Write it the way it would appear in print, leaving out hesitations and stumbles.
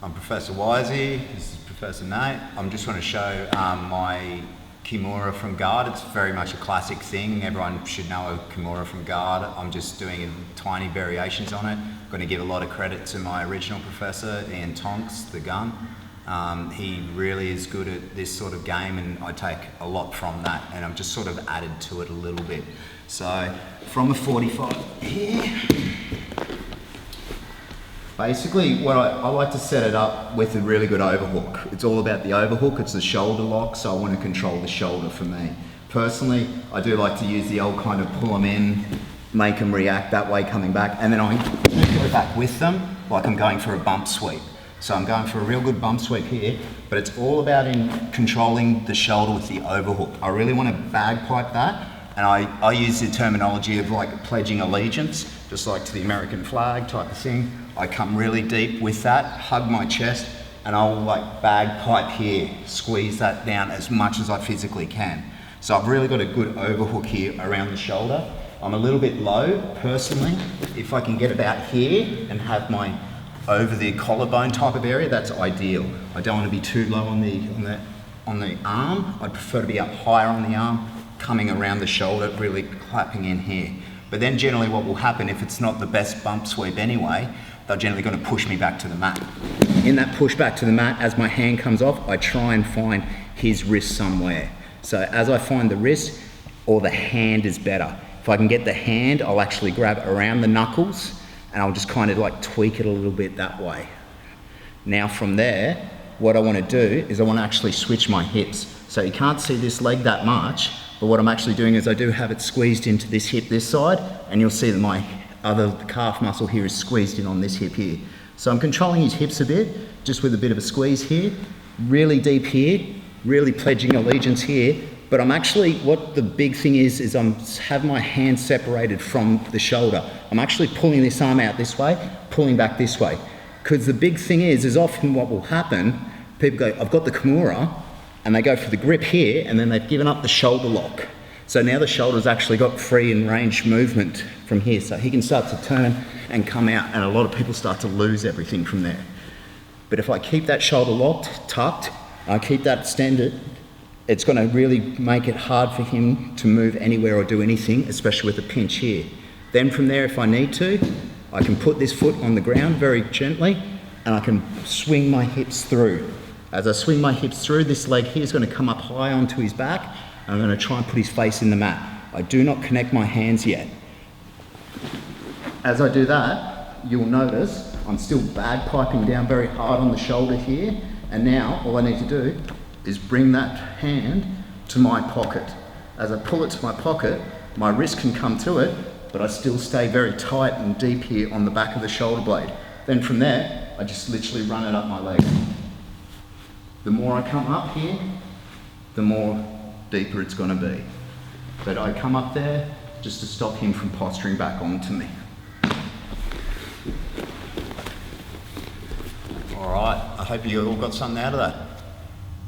I'm Professor Wyse, this is Professor Nate. I'm just going to show my Kimura From Guard. It's very much a classic thing. Everyone should know a Kimura From Guard. I'm just doing tiny variations on it. I'm going to give a lot of credit to my original professor, Ian Tonks, the gun. He really is good at this sort of game, and I take a lot from that, and I've just sort of added to it a little bit. So from a 45 here, basically what I like to set it up with a really good overhook. It's all about the overhook, it's the shoulder lock, so I want to control the shoulder for me. Personally, I do like to use the old kind of pull them in, make them react that way coming back, and then I go back with them like I'm going for a bump sweep. So I'm going for a real good bump sweep here, but it's all about controlling the shoulder with the overhook. I really want to bagpipe that, and I use the terminology of like pledging allegiance, just like to the American flag type of thing. I come really deep with that, hug my chest, and I'll like bagpipe here, squeeze that down as much as I physically can. So I've really got a good overhook here around the shoulder. I'm a little bit low, personally. If I can get about here and have my over the collarbone type of area, that's ideal. I don't want to be too low on the arm. I'd prefer to be up higher on the arm, coming around the shoulder, really clapping in here. But then generally what will happen, if it's not the best bump sweep anyway, they're generally going to push me back to the mat. In that push back to the mat, as my hand comes off, I try and find his wrist somewhere. So as I find the wrist, or the hand is better. If I can get the hand, I'll actually grab around the knuckles, and I'll just kind of like tweak it a little bit that way. Now from there, what I want to do is I want to actually switch my hips. So you can't see this leg that much, but what I'm actually doing is I do have it squeezed into this hip this side, and you'll see that my other calf muscle here is squeezed in on this hip here. So I'm controlling his hips a bit, just with a bit of a squeeze here, really deep here, really pledging allegiance here. But I'm actually, what the big thing is I'm have my hand separated from the shoulder. I'm actually pulling this arm out this way, pulling back this way. Because the big thing is often what will happen, people go, I've got the Kimura, and they go for the grip here, and then they've given up the shoulder lock. So now the shoulder's actually got free and range movement from here. So he can start to turn and come out, and a lot of people start to lose everything from there. But if I keep that shoulder locked, tucked, I keep that extended, it's going to really make it hard for him to move anywhere or do anything, especially with a pinch here. Then from there, if I need to, I can put this foot on the ground very gently, and I can swing my hips through. As I swing my hips through, this leg here is going to come up high onto his back, and I'm going to try and put his face in the mat. I do not connect my hands yet. As I do that, you'll notice I'm still bagpiping down very hard on the shoulder here, and now all I need to do is bring that hand to my pocket. As I pull it to my pocket, my wrist can come to it, but I still stay very tight and deep here on the back of the shoulder blade. Then from there, I just literally run it up my leg. The more I come up here, the more deeper it's gonna be. But I come up there just to stop him from posturing back onto me. All right, I hope you all got something out of that.